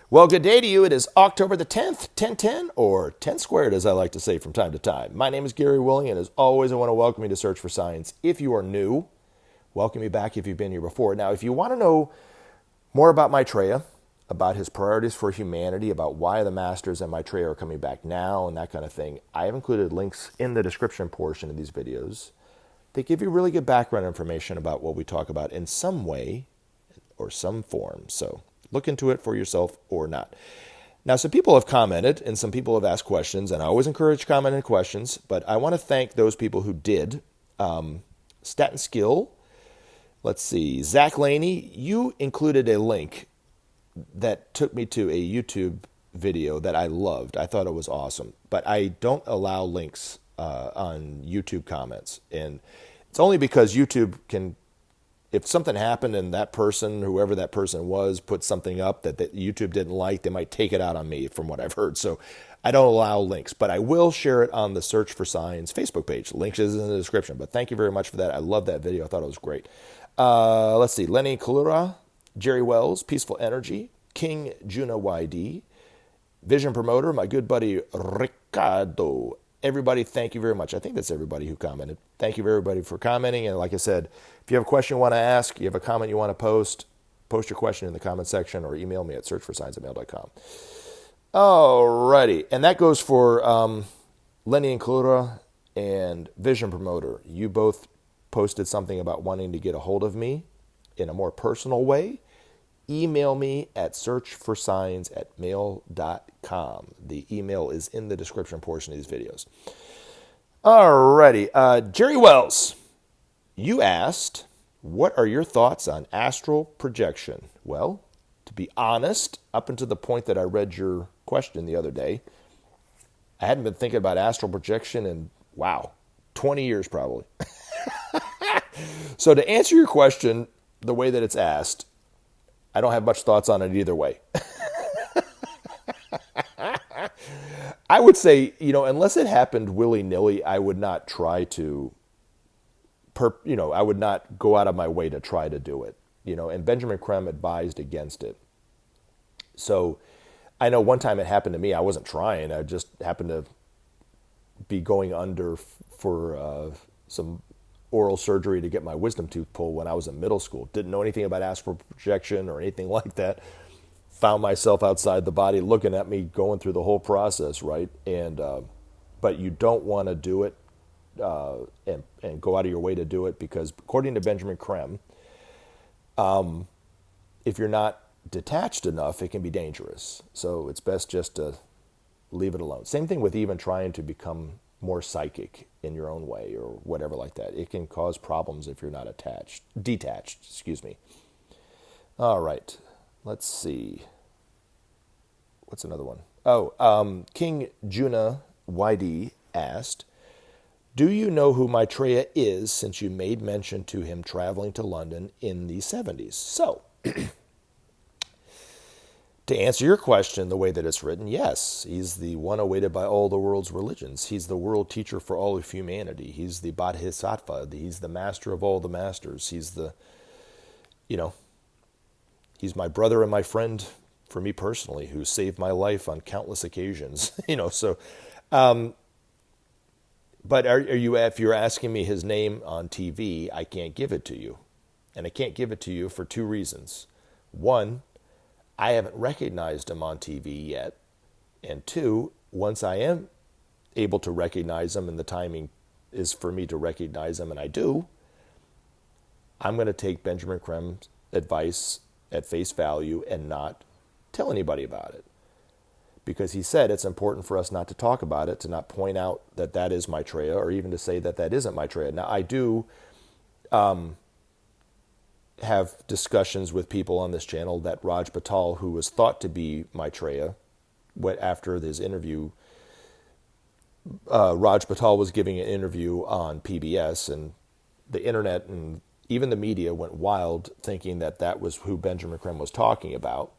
Well, good day to you. It is October the 10th, 1010, or 10 squared, as I like to say from time to time. My name is Gary Willing, and as always, I want to welcome you to Search for Science. If you are new, welcome you back if you've been here before. Now, if you want to know more about Maitreya, about his priorities for humanity, about why the Masters and Maitreya are coming back now, and that kind of thing, I have included links in the description portion of these videos. They give you really good background information about what we talk about in some way or some form. So look into it for yourself or not. Now, some people have commented and some people have asked questions, and I always encourage comment and questions, but I want to thank those people who did. Statin Skill, let's see, Zach Laney, you included a link that took me to a YouTube video that I loved. I thought it was awesome, but I don't allow links on YouTube comments, and it's only because YouTube can, if something happened and that person, whoever that person was, put something up that YouTube didn't like, they might take it out on me from what I've heard. So I don't allow links, but I will share it on the Search for Science Facebook page. Links is in the description, but thank you very much for that. I love that video. I thought it was great. Let's see. Lenny Kalura, Jerry Wells, Peaceful Energy, King Juna YD, Vision Promoter, my good buddy Ricardo. Everybody, thank you very much. I think that's everybody who commented. Thank you everybody for commenting. And like I said, if you have a question you want to ask, you have a comment you want to post your question in the comment section or email me at searchforscience@mail.com. Alrighty. And that goes for Lenny and Kalura and Vision Promoter. You both posted something about wanting to get a hold of me in a more personal way. Email me at searchforscience@mail.com. The email is in the description portion of these videos. Alrighty. Jerry Wells, you asked, what are your thoughts on astral projection? Well, to be honest, up until the point that I read your question the other day, I hadn't been thinking about astral projection in, 20 years probably. So to answer your question the way that it's asked, I don't have much thoughts on it either way. I would say, unless it happened willy-nilly, I would not try to, I would not go out of my way to try to do it. And Benjamin Creme advised against it. So I know one time it happened to me. I wasn't trying. I just happened to be going under for some oral surgery to get my wisdom tooth pulled when I was in middle school. Didn't know anything about astral projection or anything like that. Found myself outside the body looking at me going through the whole process, right? And but you don't want to do it and go out of your way to do it, because according to Benjamin Creme, if you're not detached enough, it can be dangerous. So it's best just to leave it alone. Same thing with even trying to become more psychic in your own way or whatever like that. It can cause problems if you're not detached, excuse me. All right, let's see. What's another one? King Juna YD asked, do you know who Maitreya is, since you made mention to him traveling to London in the 70s? So, to answer your question the way that it's written, yes, he's the one awaited by all the world's religions. He's the world teacher for all of humanity. He's the Bodhisattva. He's the master of all the masters. He's the, he's my brother and my friend for me personally, who saved my life on countless occasions. But if you're asking me his name on TV, I can't give it to you. And I can't give it to you for two reasons. One, I haven't recognized him on TV yet. And two, once I am able to recognize him and the timing is for me to recognize him, and I do, I'm going to take Benjamin Creme's advice at face value and not tell anybody about it. Because he said it's important for us not to talk about it, to not point out that that is Maitreya, or even to say that that isn't Maitreya. Now, I do have discussions with people on this channel that Raj Patal, who was thought to be Maitreya, after his interview, Raj Patal was giving an interview on PBS, and the internet and even the media went wild thinking that that was who Benjamin Creme was talking about.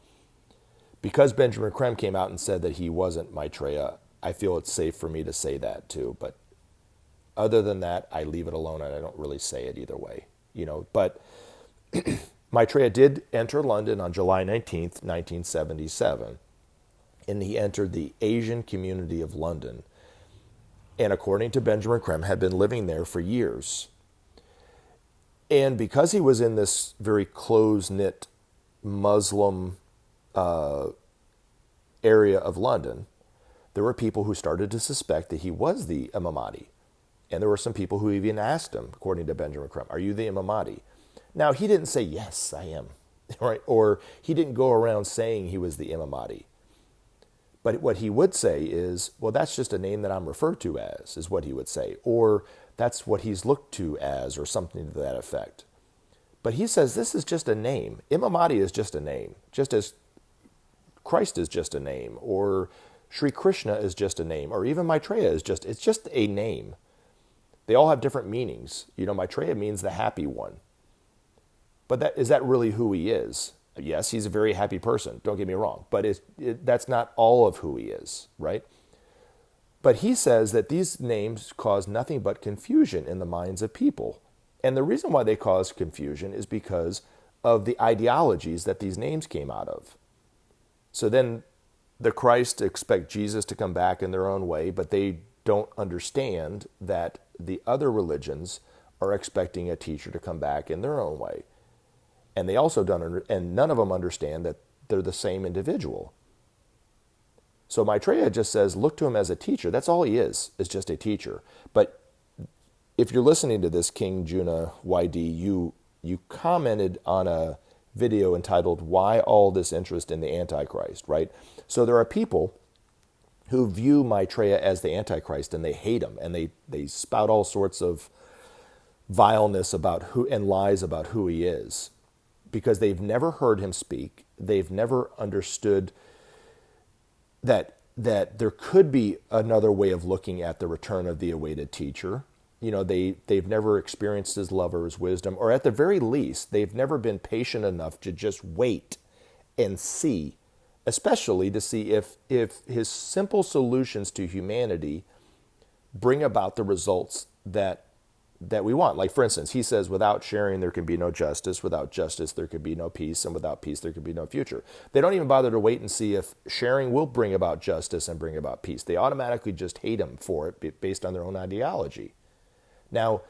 Because Benjamin Creme came out and said that he wasn't Maitreya, I feel it's safe for me to say that too. But other than that, I leave it alone and I don't really say it either way. But Maitreya did enter London on July 19th, 1977, and he entered the Asian community of London. And according to Benjamin Creme, had been living there for years. And because he was in this very close-knit Muslim area of London, there were people who started to suspect that he was the Imam Mahdi. And there were some people who even asked him, according to Benjamin Creme, are you the Imam Mahdi? Now, he didn't say, yes, I am, right? Or he didn't go around saying he was the Imam Mahdi. But what he would say is, well, that's just a name that I'm referred to as, is what he would say. Or that's what he's looked to as, or something to that effect. But he says this is just a name. Imam Mahdi is just a name, just as Christ is just a name, or Sri Krishna is just a name, or even Maitreya is it's just a name. They all have different meanings. Maitreya means the happy one. But is that really who he is? Yes, he's a very happy person, don't get me wrong, but that's not all of who he is, right? But he says that these names cause nothing but confusion in the minds of people. And the reason why they cause confusion is because of the ideologies that these names came out of. So then the Christ expect Jesus to come back in their own way, but they don't understand that the other religions are expecting a teacher to come back in their own way. And they also and none of them understand that they're the same individual. So Maitreya just says, look to him as a teacher. That's all he is just a teacher. But if you're listening to this, King Juna YD, you commented on a video entitled, Why All This Interest in the Antichrist, right? So there are people who view Maitreya as the Antichrist, and they hate him, and they spout all sorts of vileness about who and lies about who he is, because they've never heard him speak. They've never understood that there could be another way of looking at the return of the awaited teacher. They've never experienced his love or his wisdom, or at the very least, they've never been patient enough to just wait and see, especially to see if his simple solutions to humanity bring about the results that we want. Like, for instance, he says, without sharing, there can be no justice. Without justice, there could be no peace. And without peace, there could be no future. They don't even bother to wait and see if sharing will bring about justice and bring about peace. They automatically just hate him for it based on their own ideology. Now,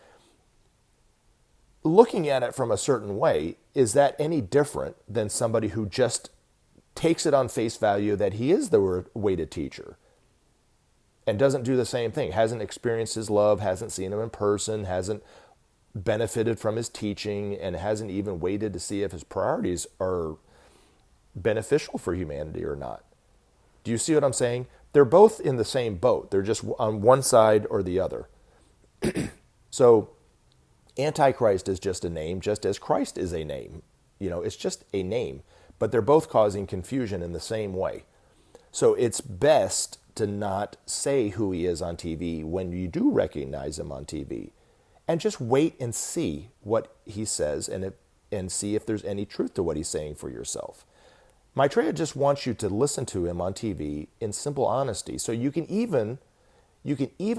looking at it from a certain way, is that any different than somebody who just takes it on face value that he is the awaited teacher and doesn't do the same thing, hasn't experienced his love, hasn't seen him in person, hasn't benefited from his teaching, and hasn't even waited to see if his priorities are beneficial for humanity or not? Do you see what I'm saying? They're both in the same boat. They're just on one side or the other. So Antichrist is just a name, just as Christ is a name. It's just a name, but they're both causing confusion in the same way. So it's best to not say who he is on TV when you do recognize him on TV, and just wait and see what he says and see if there's any truth to what he's saying for yourself. Maitreya just wants you to listen to him on TV in simple honesty, so you can even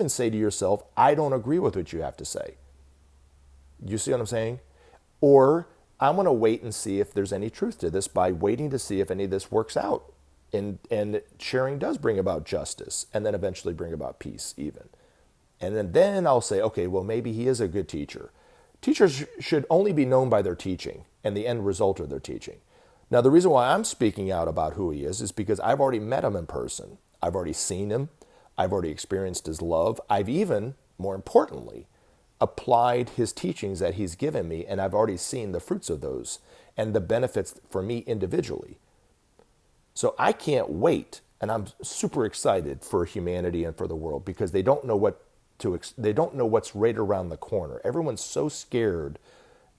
say to yourself, I don't agree with what you have to say. You see what I'm saying? Or I'm going to wait and see if there's any truth to this by waiting to see if any of this works out. And sharing does bring about justice, and then eventually bring about peace even. And then I'll say, okay, well, maybe he is a good teacher. Teachers should only be known by their teaching and the end result of their teaching. Now, the reason why I'm speaking out about who he is because I've already met him in person. I've already seen him. I've already experienced his love. I've even, more importantly, applied his teachings that he's given me, and I've already seen the fruits of those and the benefits for me individually. So I can't wait, and I'm super excited for humanity and for the world, because they don't know what's right around the corner. Everyone's so scared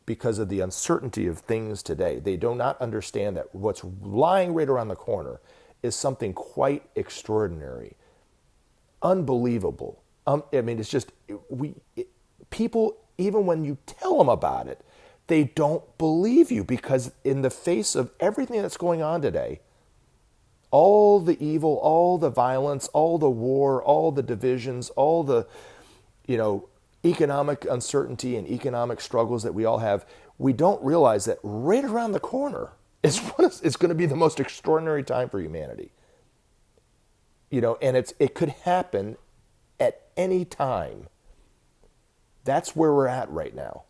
because of the uncertainty of things today. They do not understand that what's lying right around the corner is something quite extraordinary, unbelievable. It's just people, even when you tell them about it, they don't believe you, because in the face of everything that's going on today, all the evil, all the violence, all the war, all the divisions, all the, economic uncertainty and economic struggles that we all have, we don't realize that right around the corner is it's going to be the most extraordinary time for humanity. And it could happen at any time. That's where we're at right now.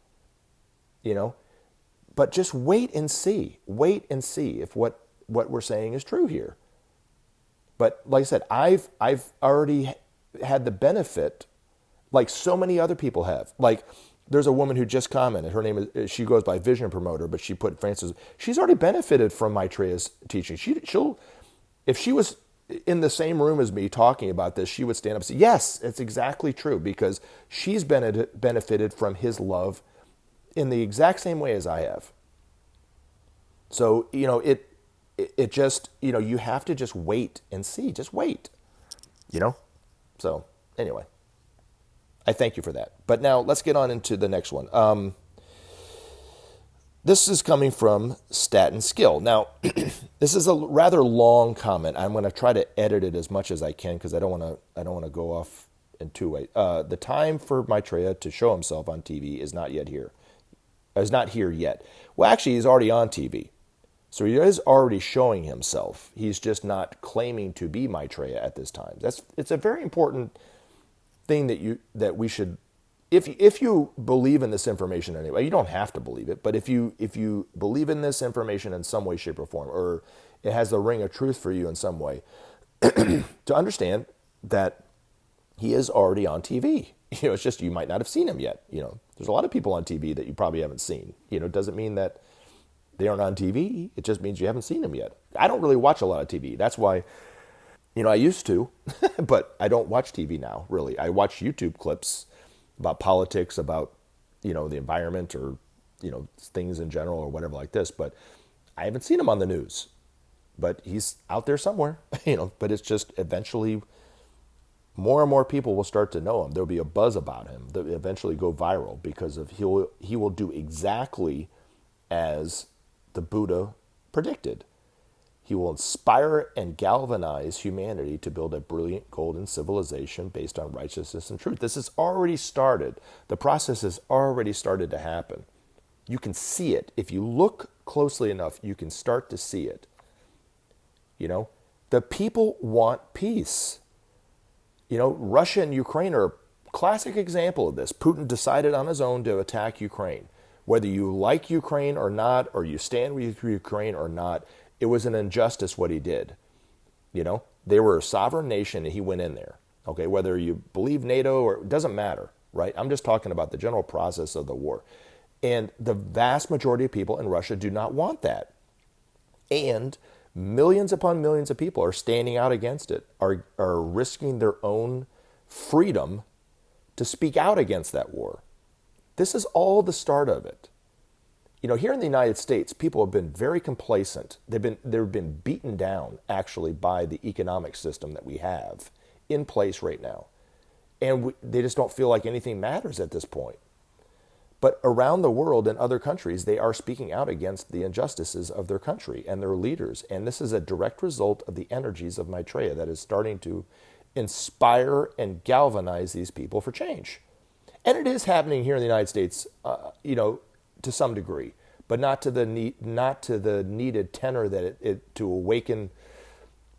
But just wait and see. Wait and see if what we're saying is true here. But like I said, I've already had the benefit, like so many other people have. Like there's a woman who just commented. Her name is, she goes by Vision Promoter, but she put Francis. She's already benefited from Maitreya's teaching. She'll, if she was in the same room as me talking about this, she would stand up and say, yes, it's exactly true, because she's benefited from his love in the exact same way as I have. So, it just, you have to just wait and see. Just wait, So, anyway, I thank you for that. But now let's get on into the next one. This is coming from Staten Skill. Now, this is a rather long comment. I'm going to try to edit it as much as I can because I don't want to go off in two ways. The time for Maitreya to show himself on TV is not yet here. Is not here yet. Well, actually, he's already on TV. So he is already showing himself. He's just not claiming to be Maitreya at this time. It's a very important thing that we should, if you believe in this information anyway, you don't have to believe it, but if you believe in this information in some way, shape, or form, or it has the ring of truth for you in some way, to understand that he is already on TV. It's just you might not have seen him yet. There's a lot of people on TV that you probably haven't seen. It doesn't mean that they aren't on TV. It just means you haven't seen them yet. I don't really watch a lot of TV. That's why, I used to, but I don't watch TV now, really. I watch YouTube clips about politics, about, the environment, or, things in general or whatever like this. But I haven't seen him on the news. But he's out there somewhere, but it's just eventually more and more people will start to know him. There'll be a buzz about him that will eventually go viral because he will do exactly as the Buddha predicted. He will inspire and galvanize humanity to build a brilliant golden civilization based on righteousness and truth. This has already started. The process has already started to happen. You can see it. If you look closely enough, you can start to see it. The people want peace. Russia and Ukraine are a classic example of this. Putin decided on his own to attack Ukraine. Whether you like Ukraine or not, or you stand with Ukraine or not, it was an injustice what he did. They were a sovereign nation and he went in there. Okay, whether you believe NATO or it doesn't matter, right? I'm just talking about the general process of the war. And the vast majority of people in Russia do not want that. And millions upon millions of people are standing out against it, are risking their own freedom to speak out against that war. This is all the start of it. Here in the United States, people have been very complacent. They've been beaten down, actually, by the economic system that we have in place right now. And they just don't feel like anything matters at this point. But around the world in other countries, they are speaking out against the injustices of their country and their leaders. And this is a direct result of the energies of Maitreya that is starting to inspire and galvanize these people for change. And it is happening here in the United States, to some degree, but not to the needed tenor that it to awaken,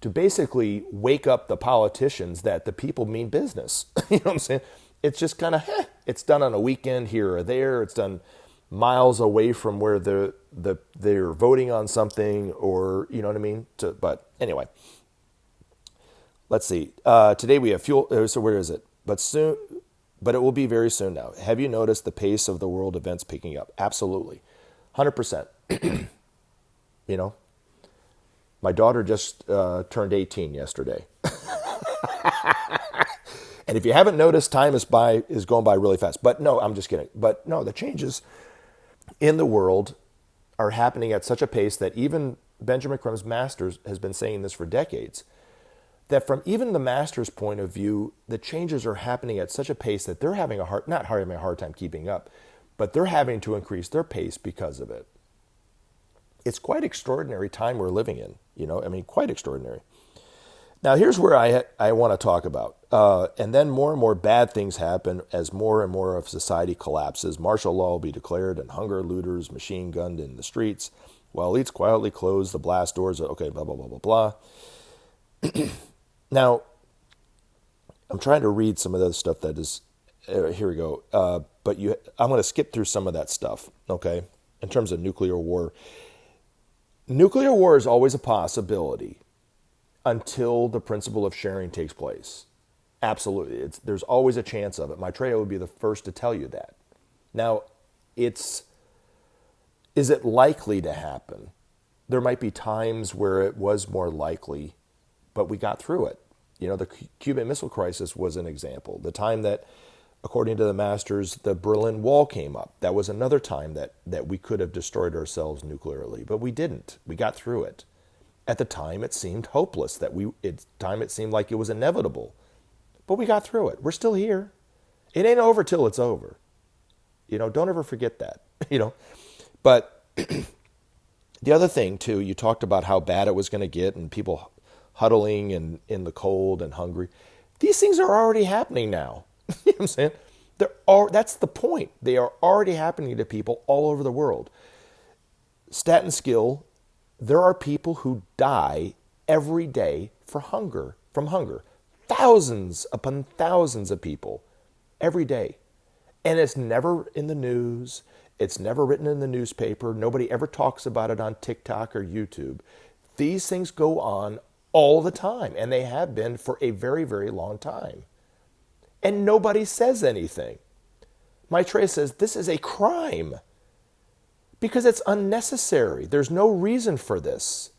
to basically wake up the politicians that the people mean business. You know what I'm saying? It's just kind of, it's done on a weekend here or there. It's done miles away from where they're voting on something, or, you know what I mean? But anyway, let's see. Today we have fuel. So where is it? But it will be very soon now. Have you noticed the pace of the world events picking up? Absolutely. 100%. My daughter just turned 18 yesterday. And if you haven't noticed, time is going by really fast. But no, I'm just kidding. But no, the changes in the world are happening at such a pace that even Benjamin Creme's Masters has been saying this for decades, that from even the Masters' point of view, the changes are happening at such a pace that they're not having a hard time keeping up, but they're having to increase their pace because of it. It's quite extraordinary time we're living in, quite extraordinary. Now, here's where I want to talk about. And then more and more bad things happen as more and more of society collapses. Martial law will be declared and hunger looters machine gunned in the streets while elites quietly close the blast doors. Okay, blah, blah, blah, blah, blah. Now, I'm trying to read some of the stuff that is, here we go. But I'm going to skip through some of that stuff, okay, in terms of nuclear war. Nuclear war is always a possibility until the principle of sharing takes place. Absolutely. There's always a chance of it. Maitreya would be the first to tell you that. Now, is it likely to happen? There might be times where it was more likely, but we got through it. You know, the Cuban Missile Crisis was an example. The time that, according to the masters, the Berlin Wall came up, that was another time that we could have destroyed ourselves nuclearly, but we didn't. We got through it. At the time, it seemed hopeless. It seemed like it was inevitable. But we got through it. We're still here. It ain't over till it's over. You know, don't ever forget that. You know, but the other thing, too, you talked about how bad it was going to get and people huddling and in the cold and hungry. These things are already happening now. You know what I'm saying? That's the point. They are already happening to people all over the world. Stat and skill, there are people who die every day from hunger. Thousands upon thousands of people every day. And it's never in the news. It's never written in the newspaper. Nobody ever talks about it on TikTok or YouTube. These things go on all the time, and they have been for a very, very long time. And nobody says anything. Maitreya says this is a crime because it's unnecessary. There's no reason for this.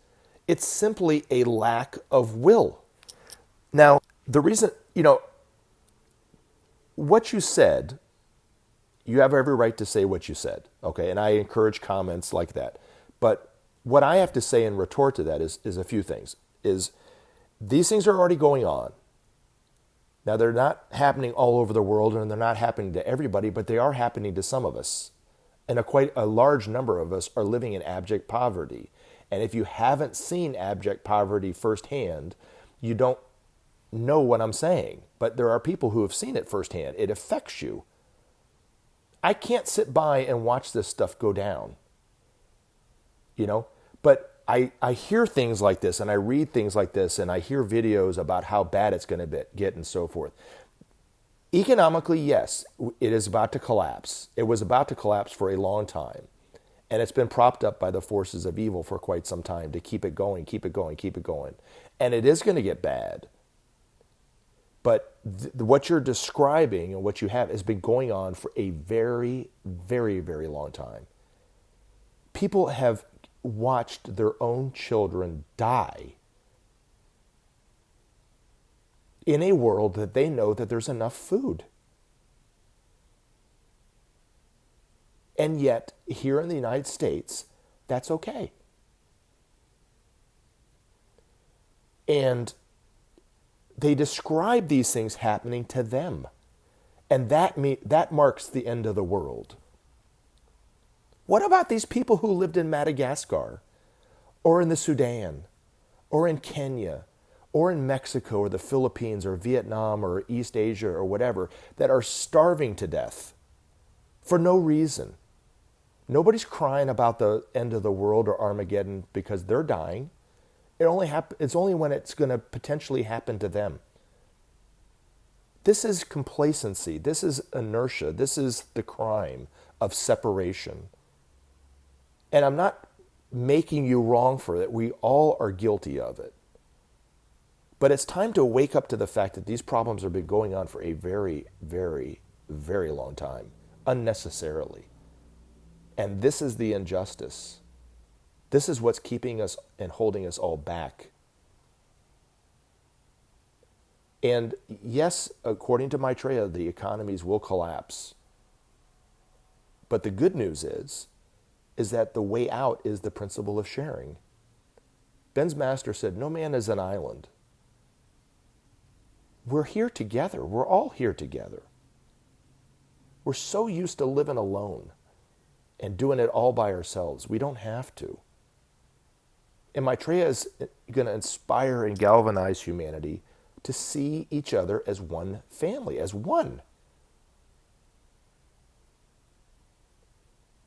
It's simply a lack of will. Now, the reason, you know, what you said, you have every right to say what you said, okay? And I encourage comments like that. But what I have to say in retort to that is a few things. These things are already going on. Now, they're not happening all over the world, and they're not happening to everybody, but they are happening to some of us. And quite a large number of us are living in abject poverty. And if you haven't seen abject poverty firsthand, you don't know what I'm saying. But there are people who have seen it firsthand. It affects you. I can't sit by and watch this stuff go down. You know? But I hear things like this, and I read things like this, and I hear videos about how bad it's going to get and so forth. Economically, yes, it is about to collapse. It was about to collapse for a long time. And it's been propped up by the forces of evil for quite some time to keep it going, keep it going, keep it going. And it is going to get bad. But what you're describing and what you have has been going on for a very, very, very long time. People have watched their own children die in a world that they know that there's enough food. And yet, here in the United States, that's okay. And they describe these things happening to them. And that marks the end of the world. What about these people who lived in Madagascar, or in the Sudan, or in Kenya, or in Mexico, or the Philippines, or Vietnam, or East Asia, or whatever, that are starving to death for no reason? Nobody's crying about the end of the world or Armageddon because they're dying. It's only when it's going to potentially happen to them. This is complacency. This is inertia. This is the crime of separation. And I'm not making you wrong for it. We all are guilty of it. But it's time to wake up to the fact that these problems have been going on for a very, very, very long time, unnecessarily. And this is the injustice. This is what's keeping us and holding us all back. And yes, according to Maitreya, the economies will collapse. But the good news is that the way out is the principle of sharing. Ben's master said, no man is an island. We're here together. We're all here together. We're so used to living alone and doing it all by ourselves. We don't have to. And Maitreya is going to inspire and galvanize humanity to see each other as one family, as one.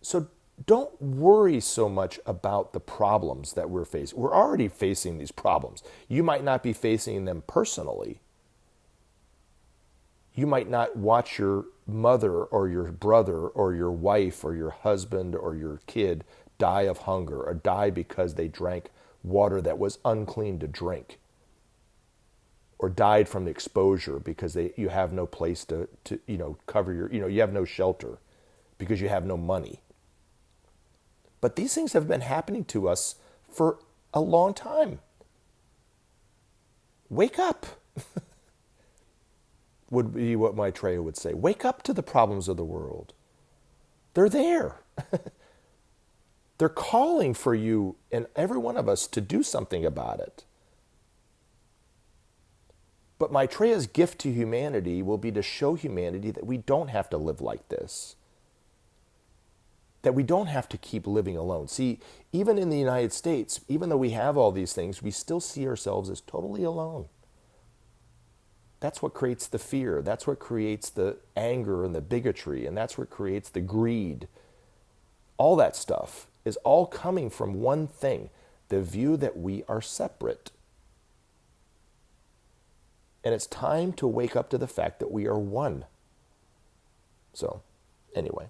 So don't worry so much about the problems that we're facing. We're already facing these problems. You might not be facing them personally. You might not watch your mother or your brother or your wife or your husband or your kid die of hunger or die because they drank water that was unclean to drink, or died from the exposure because you have no place to cover your, you have no shelter because you have no money. But these things have been happening to us for a long time. Wake up, would be what Maitreya would say. Wake up to the problems of the world. They're there. They're calling for you and every one of us to do something about it. But Maitreya's gift to humanity will be to show humanity that we don't have to live like this. That we don't have to keep living alone. See, even in the United States, even though we have all these things, we still see ourselves as totally alone. That's what creates the fear. That's what creates the anger and the bigotry. And that's what creates the greed. All that stuff is all coming from one thing, the view that we are separate. And it's time to wake up to the fact that we are one. So, anyway,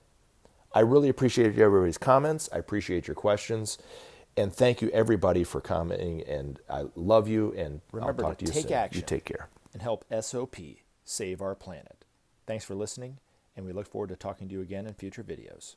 I really appreciate everybody's comments. I appreciate your questions. And thank you, everybody, for commenting. And I love you. And remember I'll talk to you take soon. action. You take care. And help SOP save our planet. Thanks for listening, and we look forward to talking to you again in future videos.